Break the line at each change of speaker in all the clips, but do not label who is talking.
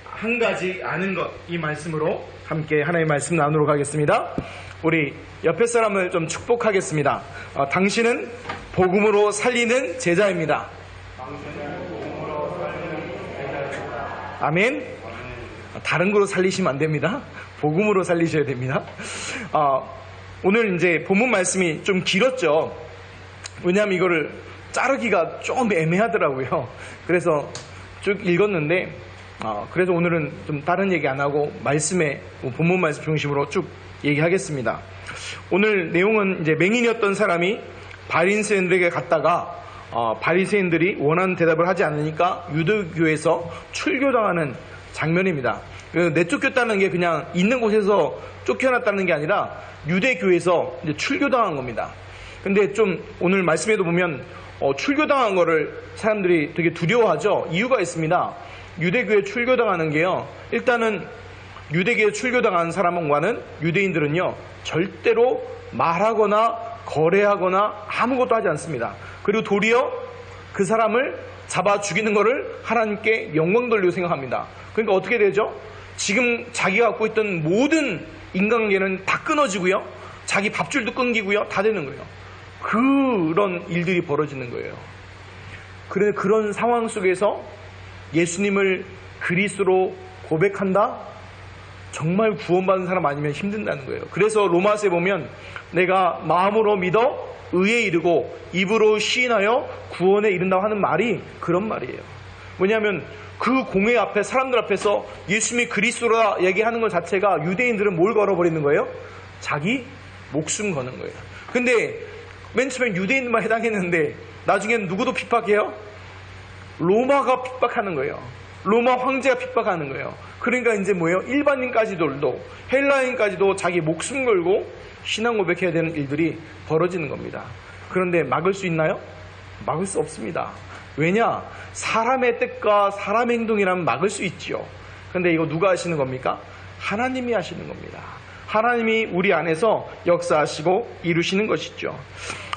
한 가지 아는 것, 이 말씀으로 함께 하나님의 말씀 나누도록 하겠습니다. 우리 옆에 사람을 좀 축복하겠습니다. 당신은 복음으로 살리는 제자입니다. 아멘. 다른 거로 살리시면 안 됩니다. 복음으로 살리셔야 됩니다. 오늘 이제 본문 말씀이 좀 길었죠. 왜냐하면 이거를 자르기가 좀 애매하더라고요. 그래서 쭉 읽었는데, 그래서 오늘은 좀 다른 얘기 안 하고 말씀에, 본문 말씀 중심으로 쭉 얘기하겠습니다. 오늘 내용은 이제 맹인이었던 사람이 바리새인들에게 갔다가 바리새인들이 원하는 대답을 하지 않으니까 유대교에서 출교당하는 장면입니다. 내쫓겼다는 게 그냥 있는 곳에서 쫓겨났다는 게 아니라 유대교에서 이제 출교당한 겁니다. 근데 좀 오늘 말씀에도 보면 출교당한 거를 사람들이 되게 두려워하죠. 이유가 있습니다. 유대교에 출교당하는 게요, 일단은 유대교에 출교당한 사람과는 유대인들은요 절대로 말하거나 거래하거나 아무것도 하지 않습니다. 그리고 도리어 그 사람을 잡아 죽이는 것을 하나님께 영광 돌리고 생각합니다. 그러니까 어떻게 되죠? 지금 자기가 갖고 있던 모든 인간관계는 다 끊어지고요, 자기 밥줄도 끊기고요, 다 되는 거예요. 그런 일들이 벌어지는 거예요. 그런데 그런 상황 속에서 예수님을 그리스도로 고백한다? 정말 구원받은 사람 아니면 힘든다는 거예요. 그래서 로마서에 보면 내가 마음으로 믿어 의에 이르고 입으로 시인하여 구원에 이른다고 하는 말이 그런 말이에요. 왜냐하면 그 공회 앞에, 사람들 앞에서 예수님이 그리스도라 얘기하는 것 자체가 유대인들은 뭘 걸어버리는 거예요? 자기 목숨 거는 거예요. 근데 맨 처음엔 유대인만 해당했는데 나중에는 누구도 핍박해요? 로마가 핍박하는 거예요. 로마 황제가 핍박하는 거예요. 그러니까 이제 뭐예요? 일반인까지도, 헬라인까지도 자기 목숨 걸고 신앙 고백해야 되는 일들이 벌어지는 겁니다. 그런데 막을 수 있나요? 막을 수 없습니다. 왜냐? 사람의 뜻과 사람의 행동이라면 막을 수 있지요. 그런데 이거 누가 하시는 겁니까? 하나님이 하시는 겁니다. 하나님이 우리 안에서 역사하시고 이루시는 것이죠.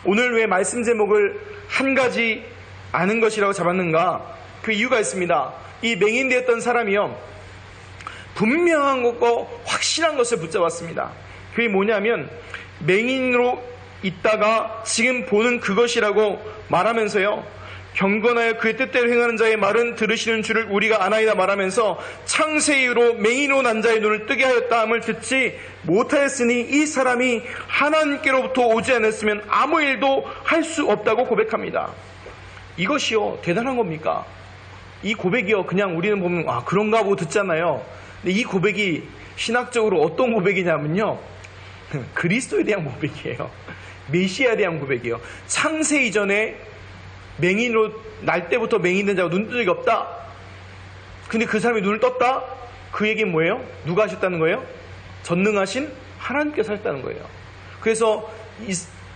오늘 왜 말씀 제목을 한 가지 아는 것이라고 잡았는가? 그 이유가 있습니다. 이 맹인되었던 사람이요, 분명한 것과 확실한 것을 붙잡았습니다. 그게 뭐냐면 맹인으로 있다가 지금 보는 그것이라고 말하면서요, 경건하여 그의 뜻대로 행하는 자의 말은 들으시는 줄을 우리가 아나이다 말하면서 창세 이후로 맹인으로 난 자의 눈을 뜨게 하였다함을 듣지 못하였으니 이 사람이 하나님께로부터 오지 않았으면 아무 일도 할 수 없다고 고백합니다. 이것이요 대단한 겁니까? 이 고백이요, 그냥 우리는 보면 그런가 하고 듣잖아요. 근데 이 고백이 신학적으로 어떤 고백이냐면요, 그리스도에 대한 고백이에요. 메시아에 대한 고백이에요. 창세 이전에 맹인으로 날 때부터 맹인된 자가 눈 뜬 적이 없다. 근데 그 사람이 눈을 떴다? 그 얘기는 뭐예요? 누가 하셨다는 거예요? 전능하신 하나님께서 하셨다는 거예요. 그래서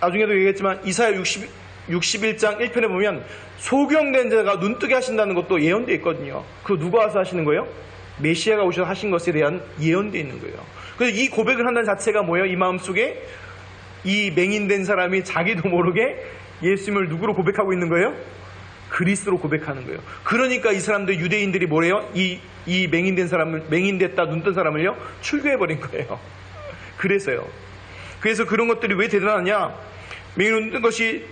나중에도 얘기했지만 이사야 61장 1편에 보면 소경된 자가 눈 뜨게 하신다는 것도 예언되어 있거든요. 그거 누가 와서 하시는 거예요? 메시아가 오셔서 하신 것에 대한 예언되어 있는 거예요. 그래서 이 고백을 한다는 자체가 뭐예요? 이 마음속에 이 맹인된 사람이 자기도 모르게 예수님을 누구로 고백하고 있는 거예요? 그리스도로 고백하는 거예요. 그러니까 이 사람들, 유대인들이 뭐래요? 이 맹인된 사람을, 맹인됐다 눈 뜬 사람을요 출교해버린 거예요. 그래서요. 그래서 그런 것들이 왜 대단하냐? 맹인으로 눈 뜬 것이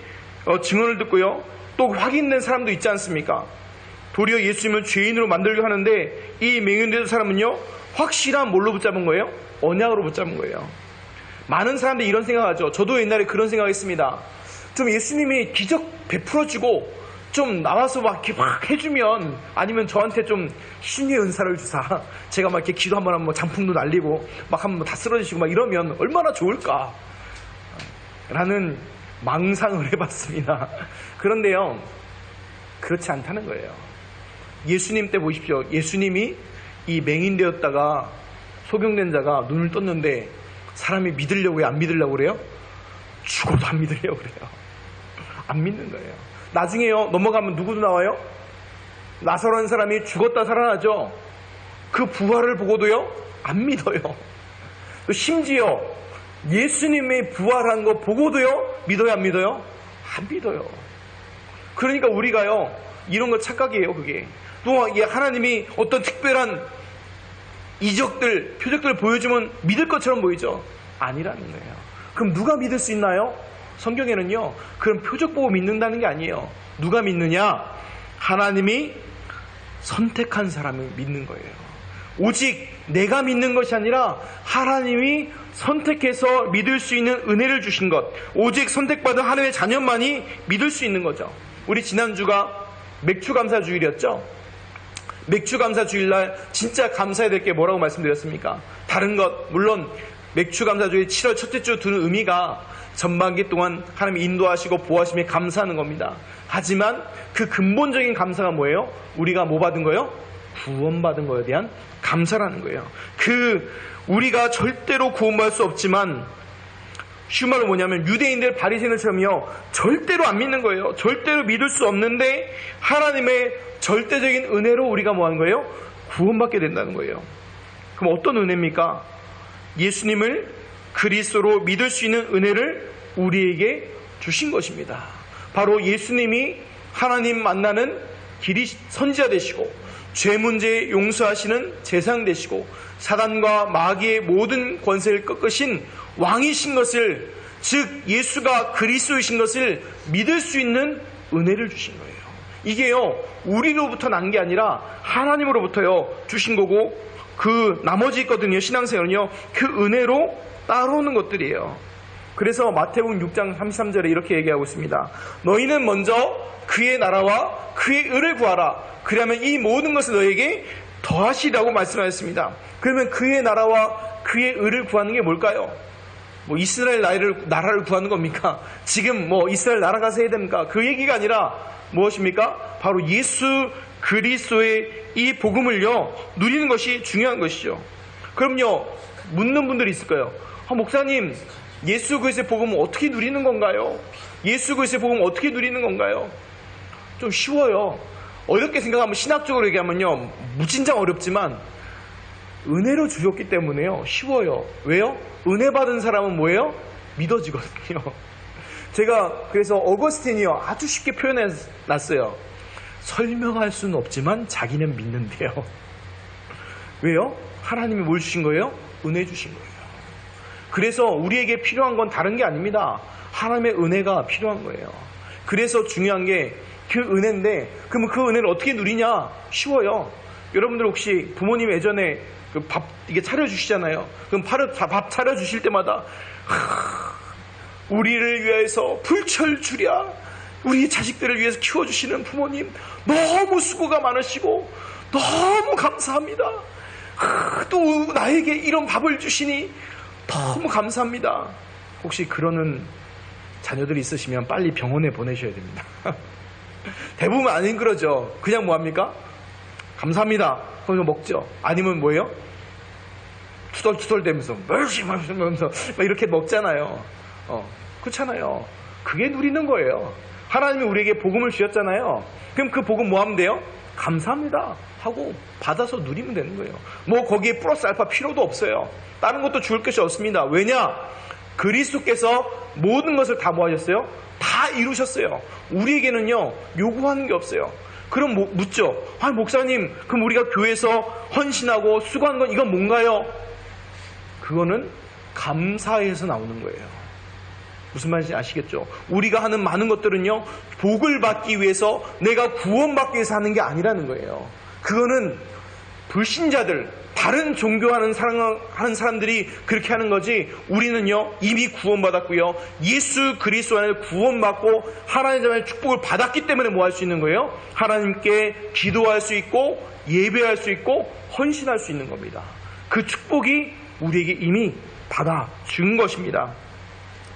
증언을 듣고요, 또 확인된 사람도 있지 않습니까? 도리어 예수님을 죄인으로 만들려고 하는데 이 맹인된 사람은요 확실한 뭘로 붙잡은 거예요? 언약으로 붙잡은 거예요. 많은 사람들이 이런 생각하죠. 저도 옛날에 그런 생각했습니다. 좀 예수님이 기적 베풀어주고 좀 나와서 막 이렇게 막 해주면, 아니면 저한테 좀 신의 은사를 주사 제가 막 이렇게 기도 한번 하면 장풍도 날리고 막 한번 다 쓰러지시고 막 이러면 얼마나 좋을까 라는 망상을 해봤습니다. 그런데요 그렇지 않다는 거예요. 예수님 때 보십시오. 예수님이 이 맹인되었다가 소경된 자가 눈을 떴는데 사람이 믿으려고 해요? 안 믿으려고 그래요? 죽어도 안 믿으려고 그래요. 안 믿는 거예요. 나중에요 넘어가면 누구도 나와요? 나사로라는 사람이 죽었다 살아나죠. 그 부활을 보고도요 안 믿어요. 또 심지어 예수님의 부활한 거 보고도요 믿어요 안 믿어요? 안 믿어요. 그러니까 우리가요 이런 거 착각이에요. 그게 또 하나님이 어떤 특별한 이적들, 표적들을 보여주면 믿을 것처럼 보이죠? 아니라는 거예요. 그럼 누가 믿을 수 있나요? 성경에는요, 그런 표적 보고 믿는다는 게 아니에요. 누가 믿느냐? 하나님이 선택한 사람을 믿는 거예요. 오직 내가 믿는 것이 아니라 하나님이 선택해서 믿을 수 있는 은혜를 주신 것, 오직 선택받은 하나님의 자녀만이 믿을 수 있는 거죠. 우리 지난주가 맥주감사주일이었죠. 맥주감사주일날 진짜 감사해야 될 게 뭐라고 말씀드렸습니까? 다른 것, 물론 맥주감사주일 7월 첫째 주 두는 의미가 전반기 동안 하나님 인도하시고 보호하심에 감사하는 겁니다. 하지만 그 근본적인 감사가 뭐예요? 우리가 뭐 받은 거예요? 구원받은 거에 대한 감사라는 거예요. 우리가 절대로 구원받을 수 없지만, 쉬운 말로 뭐냐면 유대인들 바리새인들처럼요, 절대로 안 믿는 거예요. 절대로 믿을 수 없는데 하나님의 절대적인 은혜로 우리가 뭐 하는 거예요? 구원받게 된다는 거예요. 그럼 어떤 은혜입니까? 예수님을 그리스도로 믿을 수 있는 은혜를 우리에게 주신 것입니다. 바로 예수님이 하나님 만나는 길이 선지자 되시고, 죄 문제 용서하시는 제사장 되시고, 사단과 마귀의 모든 권세를 꺾으신 왕이신 것을, 즉 예수가 그리스도이신 것을 믿을 수 있는 은혜를 주신 거예요. 이게요, 우리로부터 난 게 아니라 하나님으로부터요 주신 거고, 그 나머지 있거든요. 신앙생활은요, 그 은혜로 따라오는 것들이에요. 그래서 마태복음 6장 33절에 이렇게 얘기하고 있습니다. 너희는 먼저 그의 나라와 그의 의를 구하라. 그러면 이 모든 것을 너에게 더하시라고 말씀하셨습니다. 그러면 그의 나라와 그의 의를 구하는 게 뭘까요? 뭐 이스라엘 나라를 구하는 겁니까? 지금 뭐 이스라엘 나라 가서 해야 됩니까? 그 얘기가 아니라 무엇입니까? 바로 예수 그리스도의 이 복음을요 누리는 것이 중요한 것이죠. 그럼요, 묻는 분들이 있을 거예요. 목사님, 예수 그리스도의 복음은 어떻게 누리는 건가요? 예수 그리스도의 복음은 어떻게 누리는 건가요? 좀 쉬워요. 어렵게 생각하면, 신학적으로 얘기하면요, 무진장 어렵지만 은혜로 주셨기 때문에요, 쉬워요. 왜요? 은혜 받은 사람은 뭐예요? 믿어지거든요. 제가 그래서 어거스틴이요 아주 쉽게 표현해 놨어요. 설명할 수는 없지만 자기는 믿는데요. 왜요? 하나님이 뭘 주신 거예요? 은혜 주신 거예요. 그래서 우리에게 필요한 건 다른 게 아닙니다. 하나님의 은혜가 필요한 거예요. 그래서 중요한 게 그 은혜인데, 그러면 그 은혜를 어떻게 누리냐? 쉬워요. 여러분들 혹시 부모님 예전에 그 밥 이게 차려주시잖아요. 그럼 밥 차려주실 때마다 우리를 위해서 불철 주랴, 우리 자식들을 위해서 키워주시는 부모님 너무 수고가 많으시고 너무 감사합니다. 또 나에게 이런 밥을 주시니 너무 감사합니다. 혹시 그러는 자녀들이 있으시면 빨리 병원에 보내셔야 됩니다. 대부분 아닌 그러죠. 그냥 뭐합니까? 감사합니다. 그러면 먹죠. 아니면 뭐예요? 투덜투덜 대면서 하면서 이렇게 먹잖아요. 그렇잖아요. 그게 누리는 거예요. 하나님이 우리에게 복음을 주셨잖아요. 그럼 그 복음 뭐 하면 돼요? 감사합니다 하고 받아서 누리면 되는 거예요. 뭐 거기에 플러스 알파 필요도 없어요. 다른 것도 줄 것이 없습니다. 왜냐? 그리스도께서 모든 것을 다 뭐 하셨어요? 다 이루셨어요. 우리에게는요 요구하는 게 없어요. 그럼 묻죠. 목사님, 그럼 우리가 교회에서 헌신하고 수고하는 건 이건 뭔가요? 그거는 감사해서 나오는 거예요. 무슨 말인지 아시겠죠? 우리가 하는 많은 것들은요, 복을 받기 위해서, 내가 구원받기 위해서 하는 게 아니라는 거예요. 그거는 불신자들, 다른 종교하는 사람들이 그렇게 하는 거지, 우리는요 이미 구원받았고요, 예수 그리스도 안에 구원받고 하나님의 축복을 받았기 때문에 뭐 할 수 있는 거예요? 하나님께 기도할 수 있고 예배할 수 있고 헌신할 수 있는 겁니다. 그 축복이 우리에게 이미 받아준 것입니다.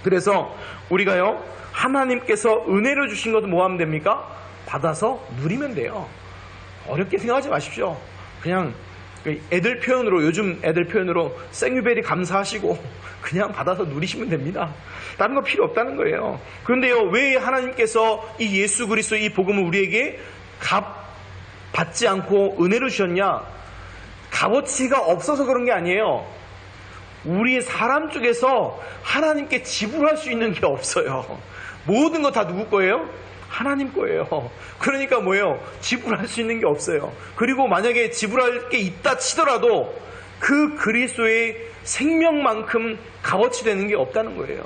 그래서 우리가요, 하나님께서 은혜를 주신 것도 뭐 하면 됩니까? 받아서 누리면 돼요. 어렵게 생각하지 마십시오. 그냥 애들 표현으로, 요즘 애들 표현으로 생유베리 감사하시고 그냥 받아서 누리시면 됩니다. 다른 거 필요 없다는 거예요. 그런데요, 왜 하나님께서 이 예수 그리스도 이 복음을 우리에게 받지 않고 은혜를 주셨냐? 값어치가 없어서 그런 게 아니에요. 우리 사람 쪽에서 하나님께 지불할 수 있는 게 없어요. 모든 거 다 누구 거예요? 하나님 거예요. 그러니까 뭐예요? 지불할 수 있는 게 없어요. 그리고 만약에 지불할 게 있다 치더라도 그 그리스도의 생명만큼 값어치 되는 게 없다는 거예요.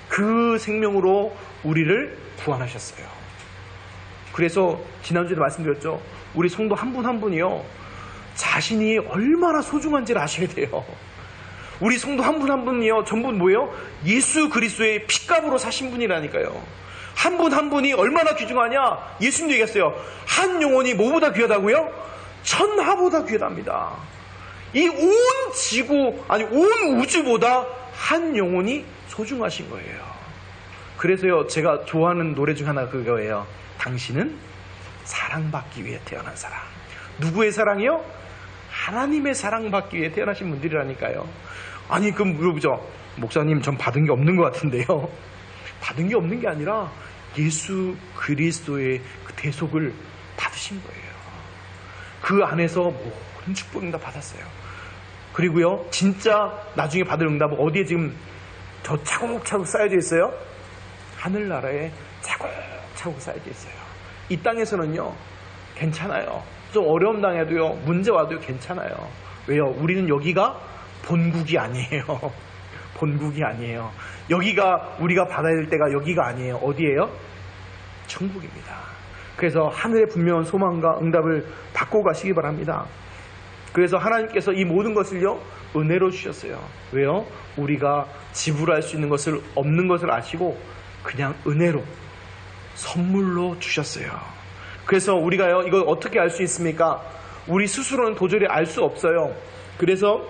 그 생명으로 우리를 구원하셨어요. 그래서 지난주에도 말씀드렸죠. 우리 성도 한 분 한 분이요, 자신이 얼마나 소중한지를 아셔야 돼요. 우리 성도 한 분 한 분이요, 전부 뭐예요? 예수 그리스도의 피값으로 사신 분이라니까요. 한 분 한 분이 얼마나 귀중하냐? 예수님도 얘기했어요. 한 영혼이 뭐보다 귀하다고요? 천하보다 귀하답니다. 이 온 지구, 아니 온 우주보다 한 영혼이 소중하신 거예요. 그래서요, 제가 좋아하는 노래 중 하나가 그거예요. 당신은 사랑받기 위해 태어난 사람. 누구의 사랑이요? 하나님의 사랑받기 위해 태어나신 분들이라니까요. 아니 그럼 물어보죠. 목사님, 전 받은 게 없는 것 같은데요. 받은 게 없는 게 아니라 예수 그리스도의 그 대속을 받으신 거예요. 그 안에서 모든 축복을 다 받았어요. 그리고요, 진짜 나중에 받을 응답은 어디에 지금 저 차곡차곡 쌓여져 있어요? 하늘나라에 차곡차곡 쌓여져 있어요. 이 땅에서는요, 괜찮아요. 좀 어려움 당해도요, 문제 와도 괜찮아요. 왜요? 우리는 여기가 본국이 아니에요. 본국이 아니에요. 여기가 우리가 받아야 될 때가 여기가 아니에요. 어디예요? 천국입니다. 그래서 하늘의 분명한 소망과 응답을 받고 가시기 바랍니다. 그래서 하나님께서 이 모든 것을요, 은혜로 주셨어요. 왜요? 우리가 지불할 수 있는 것을, 없는 것을 아시고 그냥 은혜로 선물로 주셨어요. 그래서 우리가요, 이걸 어떻게 알 수 있습니까? 우리 스스로는 도저히 알 수 없어요. 그래서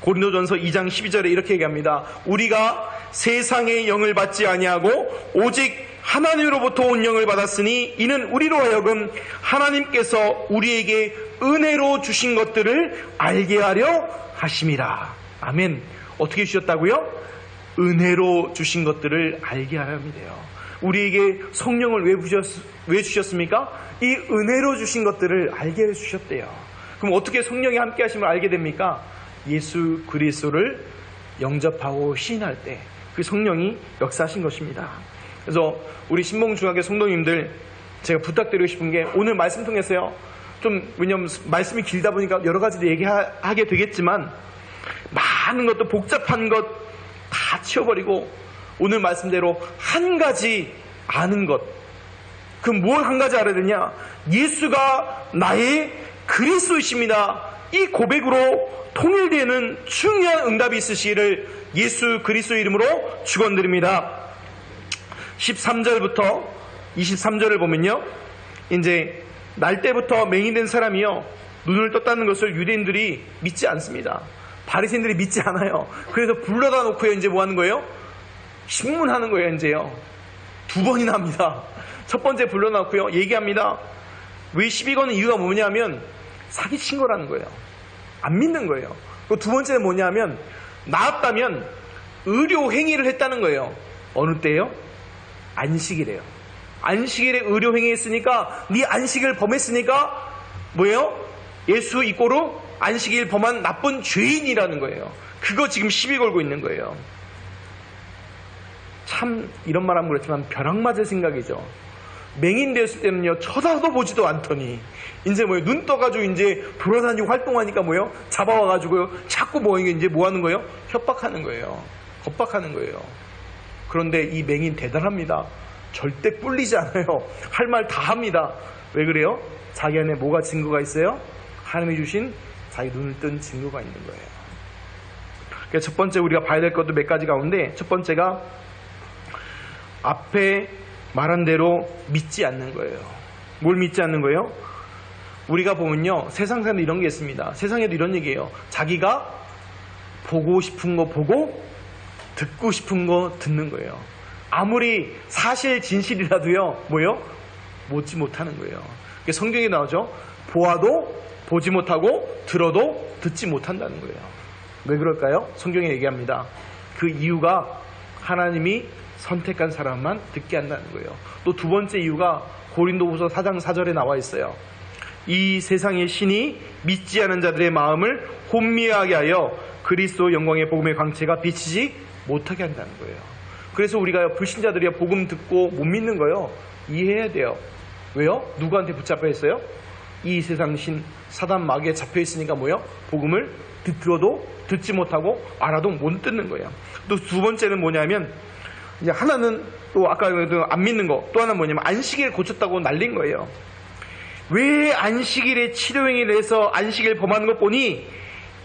고린도전서 2장 12절에 이렇게 얘기합니다. 우리가 세상의 영을 받지 아니하고 오직 하나님으로부터 온 영을 받았으니 이는 우리로 하여금 하나님께서 우리에게 은혜로 주신 것들을 알게 하려 하심이라. 아멘. 어떻게 주셨다고요? 은혜로 주신 것들을 알게 하려 합니다. 우리에게 성령을 왜 주셨습니까? 이 은혜로 주신 것들을 알게 해주셨대요. 그럼 어떻게 성령이 함께 하심을 알게 됩니까? 예수 그리스도를 영접하고 시인할 때 그 성령이 역사하신 것입니다. 그래서 우리 신봉중학교 성도님들, 제가 부탁드리고 싶은 게, 오늘 말씀 통해서요, 좀, 왜냐면 말씀이 길다 보니까 여러 가지도 얘기하게 되겠지만, 많은 것도 복잡한 것 다 치워버리고 오늘 말씀대로 한 가지 아는 것. 그럼 뭘 한 가지 알아야 되냐? 예수가 나의 그리스도이십니다. 이 고백으로 통일되는 중요한 응답이 있으시기를 예수 그리스도 이름으로 축원드립니다. 13절부터 23절을 보면요, 이제 날 때부터 맹인된 사람이요, 눈을 떴다는 것을 유대인들이 믿지 않습니다. 바리새인들이 믿지 않아요. 그래서 불러다 놓고요, 이제 뭐 하는 거예요? 신문하는 거예요. 이제요, 2번이나 합니다. 첫 번째 불러놓고요, 얘기합니다. 왜 시비 거는 이유가 뭐냐면 사기친 거라는 거예요. 안 믿는 거예요. 그 두 번째는 뭐냐면, 나았다면 의료 행위를 했다는 거예요. 어느 때요? 안식일에요. 안식일에 의료 행위했으니까, 네 안식일 범했으니까 뭐예요? 예수 이꼬로 안식일 범한 나쁜 죄인이라는 거예요. 그거 지금 시비 걸고 있는 거예요. 참, 이런 말 하면 그렇지만 벼락 맞을 생각이죠. 맹인 되었을 때는요, 쳐다도 보지도 않더니 이제 뭐예요? 눈 떠가지고 이제 돌아다니고 활동하니까 뭐예요? 잡아와가지고요, 자꾸 이제 뭐 하는 거예요? 협박하는 거예요. 겁박하는 거예요. 그런데 이 맹인 대단합니다. 절대 뿔리지 않아요. 할 말 다 합니다. 왜 그래요? 자기 안에 뭐가 증거가 있어요? 하나님이 주신 자기 눈을 뜬 증거가 있는 거예요. 그래서 첫 번째 우리가 봐야 될 것도 몇 가지 가운데, 첫 번째가 앞에 말한 대로 믿지 않는 거예요. 뭘 믿지 않는 거예요? 우리가 보면요, 세상 사람들 이런 게 있습니다. 세상에도 이런 얘기예요. 자기가 보고 싶은 거 보고 듣고 싶은 거 듣는 거예요. 아무리 사실 진실이라도요, 뭐예요? 못지 못하는 거예요. 성경에 나오죠. 보아도 보지 못하고 들어도 듣지 못한다는 거예요. 왜 그럴까요? 성경에 얘기합니다. 그 이유가 하나님이 선택한 사람만 듣게 한다는 거예요. 또 두 번째 이유가 고린도후서 4장 4절에 나와 있어요. 이 세상의 신이 믿지 않은 자들의 마음을 혼미하게 하여 그리스도 영광의 복음의 광채가 비치지 못하게 한다는 거예요. 그래서 우리가 불신자들이 복음 듣고 못 믿는 거요. 이해해야 돼요. 왜요? 누구한테 붙잡혀 있어요? 이 세상 신 사단 마귀에 잡혀 있으니까 뭐요? 복음을 들어도 듣지 못하고 알아도 못 듣는 거예요. 또 두 번째는 뭐냐면 이제 하나는 또 아까 안 믿는 거, 또 하나는 뭐냐면 안식일을 고쳤다고 날린 거예요. 왜 안식일에 치료행위를 해서 안식일 범하는 것 보니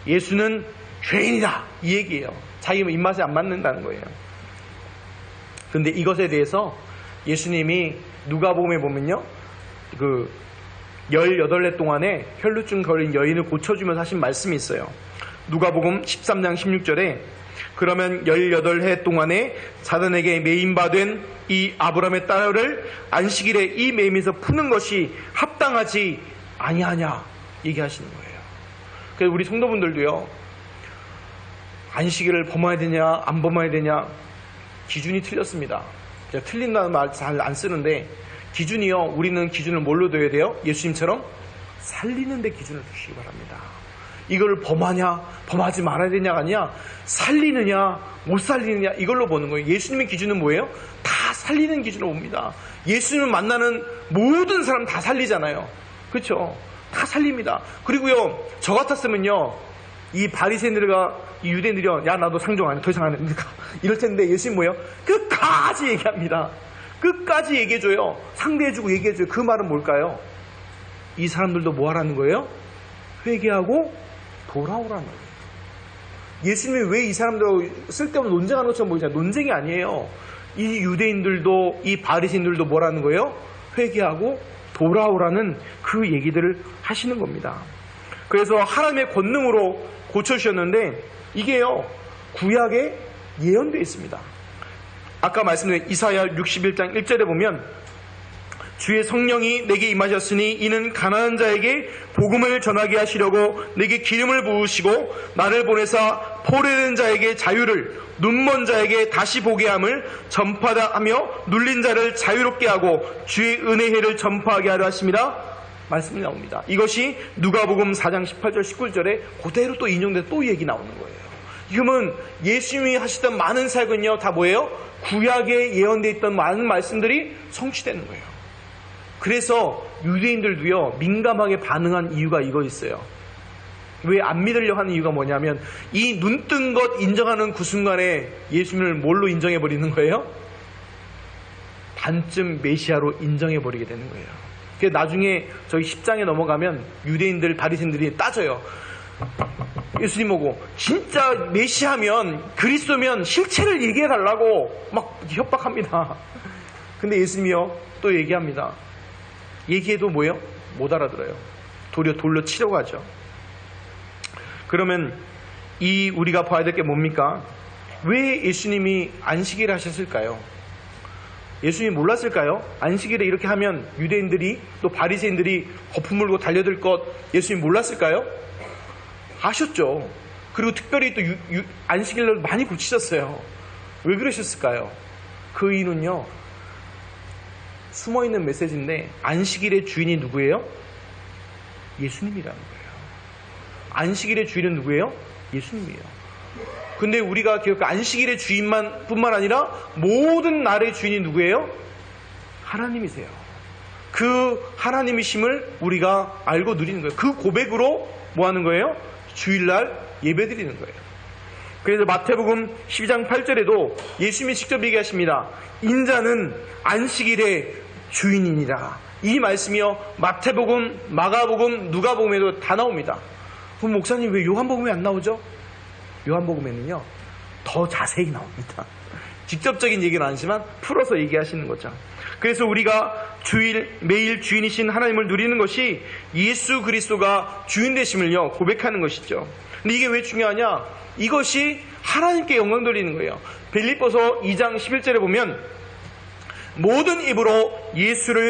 예수는 죄인이다 이 얘기예요. 자기 입맛에 안 맞는다는 거예요. 그런데 이것에 대해서 예수님이 누가복음에 보면요, 그 18해 동안에 혈루증 걸린 여인을 고쳐주면서 하신 말씀이 있어요. 누가복음 13장 16절에 그러면 18해 동안에 사단에게 매임받은 이 아브라함의 딸을 안식일에 이 매임에서 푸는 것이 합당하지 아니하냐 얘기하시는 거예요. 그래서 우리 성도분들도요, 안식일을 범해야 되냐 안 범해야 되냐 기준이 틀렸습니다. 제가 틀린다는 말 잘 안 쓰는데 기준이요, 우리는 기준을 뭘로 둬야 돼요? 예수님처럼 살리는 데 기준을 두시기 바랍니다. 이걸 범하냐 범하지 말아야 되냐가 아니라 살리느냐 못 살리느냐 이걸로 보는 거예요. 예수님의 기준은 뭐예요? 다 살리는 기준으로 봅니다. 예수님을 만나는 모든 사람 다 살리잖아요. 그렇죠? 다 살립니다. 그리고요, 저 같았으면요, 이 바리새인들과 이 유대인들이요, 야 나도 상종 안 해, 더 이상 안 해, 이럴 텐데 예수님 뭐예요? 끝까지 얘기합니다. 끝까지 얘기해줘요. 상대해주고 얘기해줘요. 그 말은 뭘까요? 이 사람들도 뭐 하라는 거예요? 회개하고 돌아오라는 거예요. 예수님이 왜 이 사람들하고 쓸데없는 논쟁하는 것처럼 보이잖아요. 논쟁이 아니에요. 이 유대인들도 이 바리새인들도 뭐라는 거예요? 회개하고 돌아오라는 그 얘기들을 하시는 겁니다. 그래서 하나님의 권능으로 고쳐주셨는데 이게요, 구약에 예언되어 있습니다. 아까 말씀드린 이사야 61장 1절에 보면 주의 성령이 내게 임하셨으니 이는 가난한 자에게 복음을 전하게 하시려고 내게 기름을 부으시고 나를 보내사 포로된 자에게 자유를, 눈먼 자에게 다시 보게 함을 전파하다 하며 눌린 자를 자유롭게 하고 주의 은혜의 해를 전파하게 하려 하심이라 말씀이 나옵니다. 이것이 누가복음 4장 18절 19절에 그대로 또 인용돼서 또 얘기 나오는 거예요. 그러면 예수님이 하시던 많은 사역은요 다 뭐예요? 구약에 예언되어 있던 많은 말씀들이 성취되는 거예요. 그래서 유대인들도요 민감하게 반응한 이유가 이거 있어요. 왜 안 믿으려 하는 이유가 뭐냐면 이 눈뜬 것 인정하는 그 순간에 예수님을 뭘로 인정해버리는 거예요? 반쯤 메시아로 인정해버리게 되는 거예요. 그래서 나중에 저희 10장에 넘어가면 유대인들 바리새인들이 따져요. 예수님 보고 진짜 메시아면 그리스도면 실체를 얘기해달라고 막 협박합니다. 근데 예수님이요 또 얘기합니다. 얘기해도 뭐예요? 못 알아들어요. 도리어 돌려 치려고 하죠. 그러면 이 우리가 봐야 될 게 뭡니까? 왜 예수님이 안식일을 하셨을까요? 예수님이 몰랐을까요? 안식일에 이렇게 하면 유대인들이 또 바리새인들이 거품 물고 달려들 것 예수님이 몰랐을까요? 아셨죠. 그리고 특별히 또 안식일을 많이 고치셨어요. 왜 그러셨을까요? 그 이유는요, 숨어있는 메시지인데 안식일의 주인이 누구예요? 예수님이라는 거예요. 안식일의 주인은 누구예요? 예수님이에요. 근데 우리가 안식일의 주인뿐만 아니라 모든 날의 주인이 누구예요? 하나님이세요. 그 하나님이심을 우리가 알고 누리는 거예요. 그 고백으로 뭐 하는 거예요? 주일날 예배 드리는 거예요. 그래서 마태복음 12장 8절에도 예수님이 직접 얘기하십니다. 인자는 안식일의 주인이니라. 이 말씀이요 마태복음, 마가복음, 누가복음에도 다 나옵니다. 그럼 목사님 왜 요한복음에 안 나오죠? 요한복음에는요 더 자세히 나옵니다. 직접적인 얘기는 아니지만 풀어서 얘기하시는 거죠. 그래서 우리가 매일 주인이신 하나님을 누리는 것이 예수 그리스도가 주인 되심을요 고백하는 것이죠. 근데 이게 왜 중요하냐? 이것이 하나님께 영광 돌리는 거예요. 빌립보서 2장 11절에 보면 모든 입으로 예수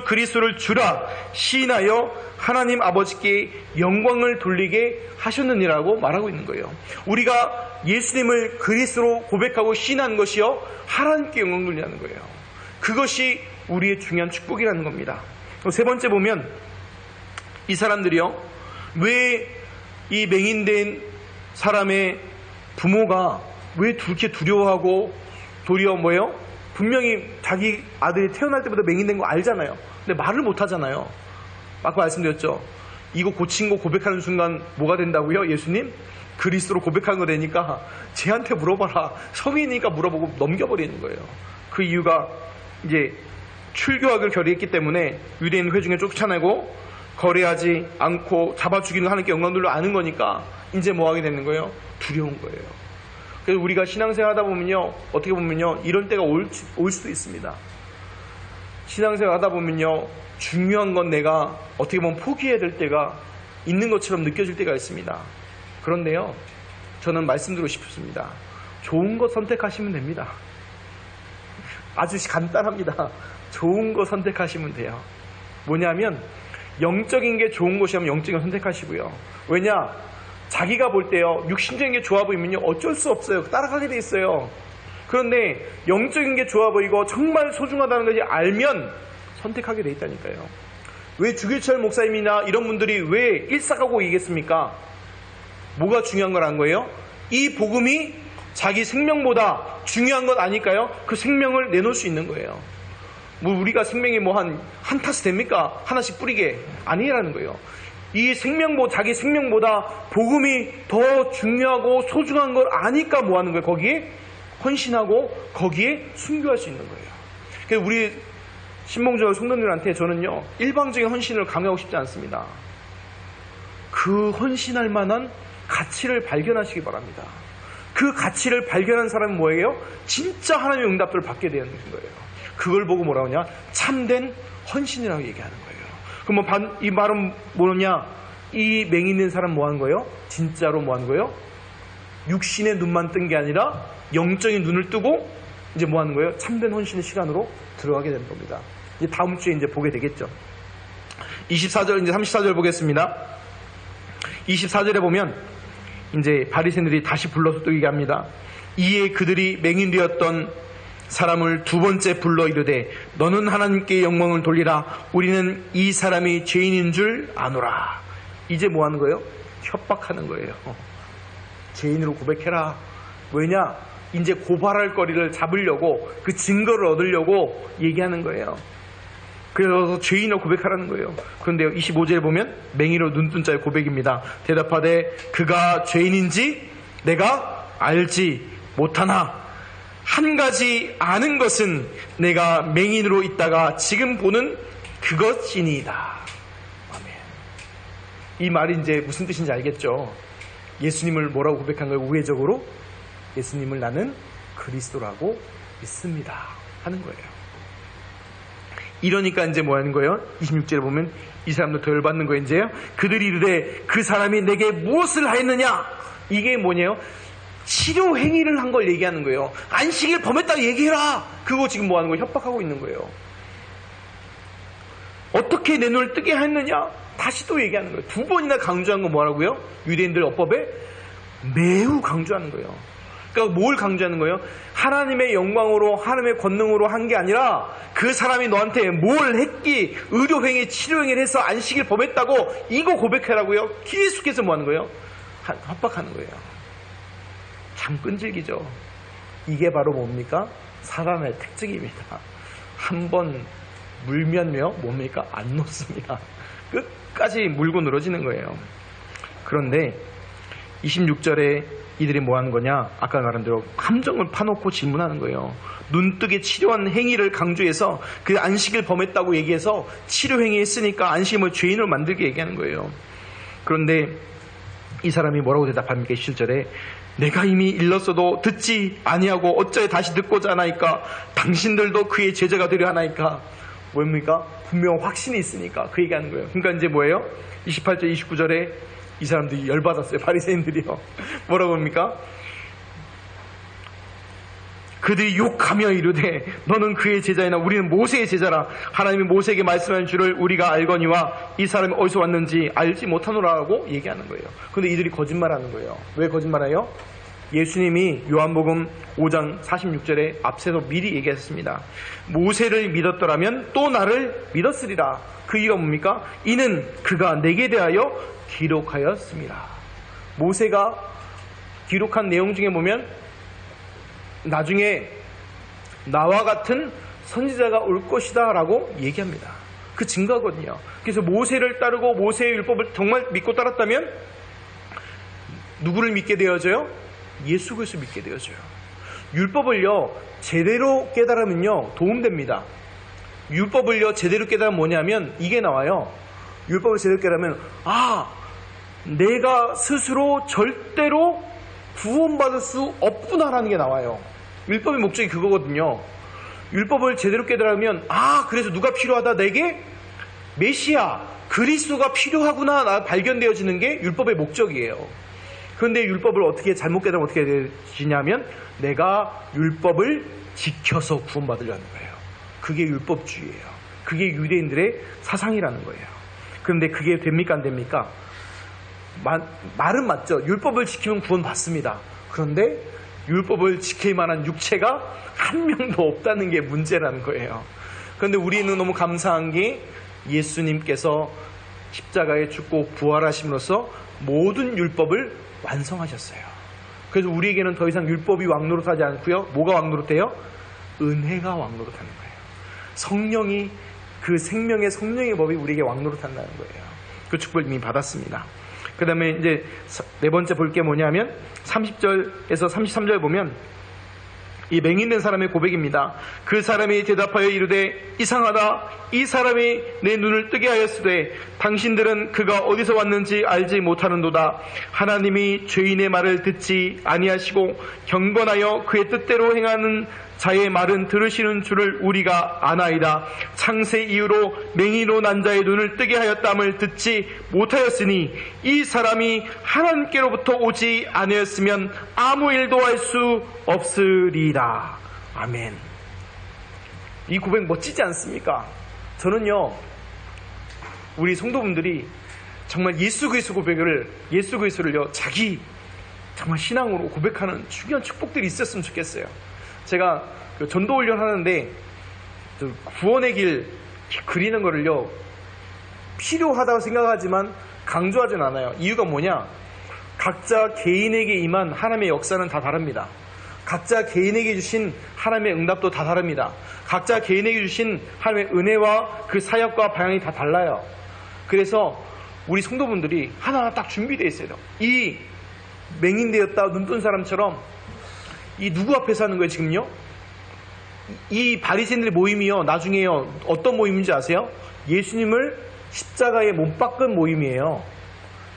그리스도를 주라 시인하여 하나님 아버지께 영광을 돌리게 하셨느니라고 말하고 있는 거예요. 우리가 예수님을 그리스도로 고백하고 시인하는 것이요 하나님께 영광 돌리는 거예요. 그것이 우리의 중요한 축복이라는 겁니다. 세 번째 보면 이 사람들이요 왜 이 맹인된 사람의 부모가 왜 그렇게 두려워하고 도리어 뭐예요? 분명히 자기 아들이 태어날 때부터 맹인된 거 알잖아요. 근데 말을 못 하잖아요. 아까 말씀드렸죠. 이거 고친 거 고백하는 순간 뭐가 된다고요? 예수님? 그리스도로 고백하는 거 되니까 쟤한테 물어봐라. 성인이니까 물어보고 넘겨버리는 거예요. 그 이유가 이제 출교학을 결의했기 때문에 유대인 회중에 쫓아내고 거래하지 않고 잡아 죽이는 하나님께 영광 돌려 아는 거니까 이제 뭐 하게 되는 거예요? 두려운 거예요. 그래서 우리가 신앙생활 하다 보면요, 어떻게 보면요, 이런 때가 올 수도 있습니다. 신앙생활 하다 보면요, 중요한 건 내가 어떻게 보면 포기해야 될 때가 있는 것처럼 느껴질 때가 있습니다. 그런데요, 저는 말씀드리고 싶습니다. 좋은 거 선택하시면 됩니다. 아주 간단합니다. 좋은 거 선택하시면 돼요. 뭐냐면 영적인 게 좋은 것이라면 영적인 거 선택하시고요. 왜냐? 자기가 볼 때요, 육신적인 게 좋아 보이면요, 어쩔 수 없어요. 따라가게 돼 있어요. 그런데 영적인 게 좋아 보이고 정말 소중하다는 것을 알면 선택하게 돼 있다니까요. 왜 주기철 목사님이나 이런 분들이 왜 일사가고 얘기했습니까? 뭐가 중요한 거란 거예요? 이 복음이 자기 생명보다 중요한 것 아닐까요? 그 생명을 내놓을 수 있는 거예요. 뭐 우리가 생명이 뭐 한 타스 됩니까? 하나씩 뿌리게 아니라는 거예요. 이 자기 생명보다 복음이 더 중요하고 소중한 걸 아니까 뭐 하는 거예요? 거기에 헌신하고 거기에 순교할 수 있는 거예요. 그래서 우리 신봉주와 성도님들한테 저는요, 일방적인 헌신을 강요하고 싶지 않습니다. 그 헌신할 만한 가치를 발견하시기 바랍니다. 그 가치를 발견한 사람은 뭐예요? 진짜 하나님의 응답들을 받게 되는 거예요. 그걸 보고 뭐라고 하냐? 참된 헌신이라고 얘기하는 거예요. 그럼 이 말은 뭐냐? 이 맹 있는 사람 뭐 하는 거예요? 진짜로 뭐 하는 거예요? 육신의 눈만 뜬 게 아니라 영적인 눈을 뜨고 이제 뭐 하는 거예요? 참된 헌신의 시간으로 들어가게 되는 겁니다. 이제 다음 주에 이제 보게 되겠죠. 24절, 이제 34절 보겠습니다. 24절에 보면 이제 바리새인들이 다시 불러서 또 얘기합니다. 이에 그들이 맹인되었던 사람을 두 번째 불러 이르되 너는 하나님께 영광을 돌리라. 우리는 이 사람이 죄인인 줄 아노라. 이제 뭐 하는 거예요? 협박하는 거예요. 죄인으로 고백해라. 왜냐? 이제 고발할 거리를 잡으려고, 그 증거를 얻으려고 얘기하는 거예요. 그래서 죄인으로 고백하라는 거예요. 그런데요, 25절에 보면 맹인으로 눈뜬 자의 고백입니다. 대답하되 그가 죄인인지 내가 알지 못하나 한 가지 아는 것은 내가 맹인으로 있다가 지금 보는 그것이니이다. 아멘. 이 말이 이제 무슨 뜻인지 알겠죠? 예수님을 뭐라고 고백한 거예요? 우회적으로 예수님을 나는 그리스도라고 믿습니다 하는 거예요. 이러니까 이제 뭐 하는 거예요? 26절에 보면 이 사람도 더 열받는 거예요. 이제요, 그들이 이르되 그 사람이 내게 무엇을 하였느냐? 이게 뭐냐요? 치료 행위를 한 걸 얘기하는 거예요. 안식일 범했다고 얘기해라. 그거 지금 뭐 하는 거예요? 협박하고 있는 거예요. 어떻게 내 눈을 뜨게 했느냐? 다시 또 얘기하는 거예요. 두 번이나 강조한 건 뭐라고요? 유대인들 어법에 매우 강조하는 거예요. 그러니까 뭘 강조하는 거예요? 하나님의 영광으로, 하나님의 권능으로 한 게 아니라 그 사람이 너한테 뭘 했기, 의료행위, 치료행위를 해서 안식일 범했다고 이거 고백하라고요? 계속해서 뭐 하는 거예요? 협박하는 거예요. 참 끈질기죠. 이게 바로 뭡니까? 사람의 특징입니다. 한번 물면요, 뭡니까? 안 놓습니다. 끝까지 물고 늘어지는 거예요. 그런데 26절에 이들이 뭐 하는 거냐? 아까 말한 대로 함정을 파놓고 질문하는 거예요. 눈뜨게 치료한 행위를 강조해서 그 안식일 범했다고 얘기해서 치료 행위 했으니까 안식을 죄인을 만들게 얘기하는 거예요. 그런데 이 사람이 뭐라고 대답합니까? 27절에 내가 이미 일렀어도 듣지 아니하고 어찌 다시 듣고자 하나이까? 당신들도 그의 제자가 되려 하나이까? 뭡니까? 분명 확신이 있으니까 그 얘기하는 거예요. 그러니까 이제 뭐예요? 28절 29절에 이 사람들이 열받았어요. 바리새인들이요. 뭐라고 합니까? 그들이 욕하며 이르되 너는 그의 제자이나 우리는 모세의 제자라. 하나님이 모세에게 말씀한 줄을 우리가 알거니와 이 사람이 어디서 왔는지 알지 못하노라고 얘기하는 거예요. 그런데 이들이 거짓말하는 거예요. 왜 거짓말해요? 예수님이 요한복음 5장 46절에 앞서서 미리 얘기했습니다. 모세를 믿었더라면 또 나를 믿었으리라. 그 이유가 뭡니까? 이는 그가 내게 대하여 기록하였습니다. 모세가 기록한 내용 중에 보면 나중에 나와 같은 선지자가 올 것이다 라고 얘기합니다. 그 증거거든요. 그래서 모세를 따르고 모세의 율법을 정말 믿고 따랐다면 누구를 믿게 되어져요? 예수 그리스도를 믿게 되어져요. 율법을요 제대로 깨달으면요 도움됩니다. 율법을요 제대로 깨달으면 뭐냐면 이게 나와요. 율법을 제대로 깨달으면 내가 스스로 절대로 구원받을 수 없구나라는 게 나와요. 율법의 목적이 그거거든요. 율법을 제대로 깨달으면 그래서 누가 필요하다? 내게 메시아 그리스도가 필요하구나 발견되어지는 게 율법의 목적이에요. 그런데 율법을 어떻게 잘못 깨달으면 어떻게 되지냐면 내가 율법을 지켜서 구원받으려는 거예요. 그게 율법주의예요. 그게 유대인들의 사상이라는 거예요. 그런데 그게 됩니까 안 됩니까? 말은 맞죠. 율법을 지키면 구원받습니다. 그런데 율법을 지킬 만한 육체가 한 명도 없다는 게 문제라는 거예요. 그런데 우리는 너무 감사한 게 예수님께서 십자가에 죽고 부활하심으로써 모든 율법을 완성하셨어요. 그래서 우리에게는 더 이상 율법이 왕노릇하지 않고요. 뭐가 왕노릇해요? 은혜가 왕노릇하는 거예요. 성령이 그 생명의 성령의 법이 우리에게 왕노릇한다는 거예요. 그 축복을 이미 받았습니다. 그 다음에 이제 네 번째 볼 게 뭐냐면 30절에서 33절 보면 이 맹인된 사람의 고백입니다. 그 사람이 대답하여 이르되 이상하다. 이 사람이 내 눈을 뜨게 하였으되 당신들은 그가 어디서 왔는지 알지 못하는도다. 하나님이 죄인의 말을 듣지 아니하시고 경건하여 그의 뜻대로 행하는 자의 말은 들으시는 줄을 우리가 아나이다. 창세 이후로 맹인으로 난 자의 눈을 뜨게 하였담을 듣지 못하였으니 이 사람이 하나님께로부터 오지 아니었으면 아무 일도 할 수 없으리라. 아멘. 이 고백 멋지지 않습니까? 저는요 우리 성도분들이 정말 예수 그리스도를요 자기 정말 신앙으로 고백하는 중요한 축복들이 있었으면 좋겠어요. 제가 전도 훈련 하는데 구원의 길 그리는 거를요 필요하다고 생각하지만 강조하진 않아요. 이유가 뭐냐? 각자 개인에게 임한 하나님의 역사는 다 다릅니다. 각자 개인에게 주신 하나님의 응답도 다 다릅니다. 각자 개인에게 주신 하나님의 은혜와 그 사역과 방향이 다 달라요. 그래서 우리 성도분들이 하나하나 딱 준비되어 있어요. 이 맹인되었다 눈 뜬 사람처럼 이 누구 앞에서 하는 거예요 지금요? 이 바리새인들의 모임이요 나중에요 어떤 모임인지 아세요? 예수님을 십자가에 못 박은 모임이에요.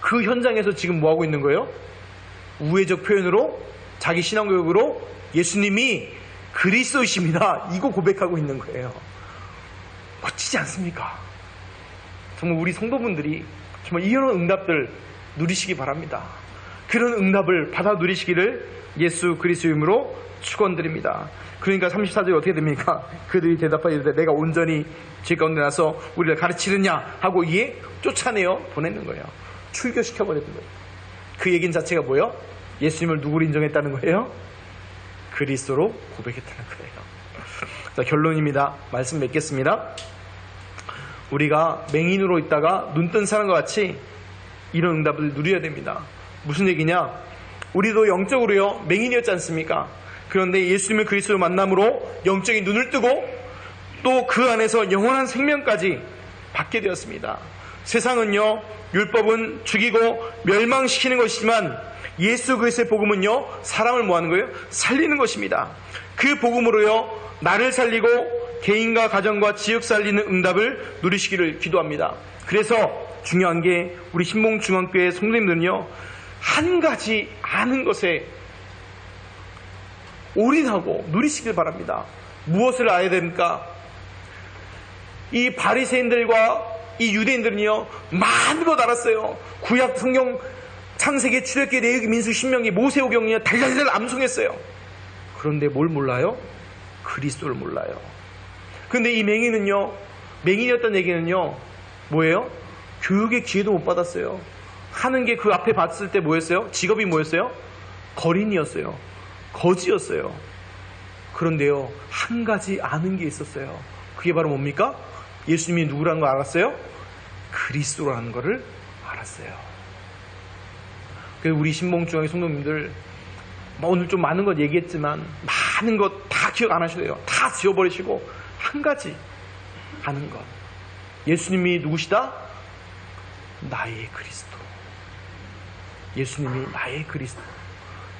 그 현장에서 지금 뭐 하고 있는 거예요? 우회적 표현으로 자기 신앙교육으로 예수님이 그리스도이십니다 이거 고백하고 있는 거예요. 멋지지 않습니까? 정말 우리 성도분들이 정말 이런 응답들 누리시기 바랍니다. 그런 응답을 받아 누리시기를 예수 그리스도의 이름으로 축원드립니다. 그러니까 34절이 어떻게 됩니까? 그들이 대답하기를 내가 온전히 죄 가운데 나서 우리를 가르치느냐 하고 이에 쫓아내어 보내는 거예요. 출교시켜버리는 거예요. 그 얘기는 자체가 뭐예요? 예수님을 누구로 인정했다는 거예요? 그리스도로 고백했다는 거예요. 자, 결론입니다. 말씀 맺겠습니다. 우리가 맹인으로 있다가 눈 뜬 사람과 같이 이런 응답을 누려야 됩니다. 무슨 얘기냐? 우리도 영적으로요 맹인이었지 않습니까? 그런데 예수님을 그리스도로 만남으로 영적인 눈을 뜨고 또 그 안에서 영원한 생명까지 받게 되었습니다. 세상은요 율법은 죽이고 멸망시키는 것이지만 예수 그리스도의 복음은요 사람을 뭐 하는 거예요? 살리는 것입니다. 그 복음으로요 나를 살리고 개인과 가정과 지역 살리는 응답을 누리시기를 기도합니다. 그래서 중요한 게 우리 신봉중앙교회 성도님들은요 한 가지 아는 것에 올인하고 누리시길 바랍니다. 무엇을 알아야 됩니까? 이 바리새인들과 이 유대인들은요 많은 것 알았어요. 구약 성경 창세기 출애굽기 레위기 민수기 신명기 모세오경이요 달달달 암송했어요. 그런데 뭘 몰라요? 그리스도를 몰라요. 그런데 이 맹인은요 맹인이었던 얘기는요 뭐예요? 교육의 기회도 못 받았어요. 하는 게 그 앞에 봤을 때 뭐였어요? 직업이 뭐였어요? 거린이었어요. 거지였어요. 그런데요 한 가지 아는 게 있었어요. 그게 바로 뭡니까? 예수님이 누구라는 걸 알았어요? 그리스도라는 거를 알았어요. 그래서 우리 신봉중앙의 성도님들 뭐 오늘 좀 많은 것 얘기했지만 많은 것 다 기억 안 하셔도 돼요. 다 지워버리시고 한 가지 아는 것. 예수님이 누구시다? 나의 그리스도. 예수님이 나의 그리스도.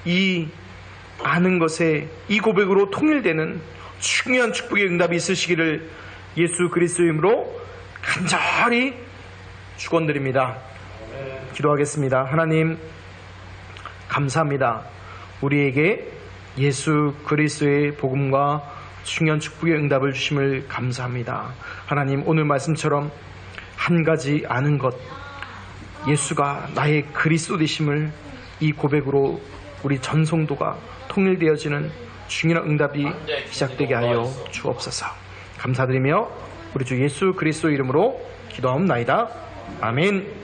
이 아는 것에 이 고백으로 통일되는 중요한 축복의 응답이 있으시기를 예수 그리스도의 이름으로 간절히 축원드립니다. 기도하겠습니다. 하나님 감사합니다. 우리에게 예수 그리스도의 복음과 중요한 축복의 응답을 주심을 감사합니다. 하나님 오늘 말씀처럼 한 가지 아는 것, 예수가 나의 그리스도 되심을 이 고백으로 우리 전 성도가 통일되어지는 중요한 응답이 시작되게 하여 주옵소서. 감사드리며 우리 주 예수 그리스도 이름으로 기도하옵나이다. 아멘.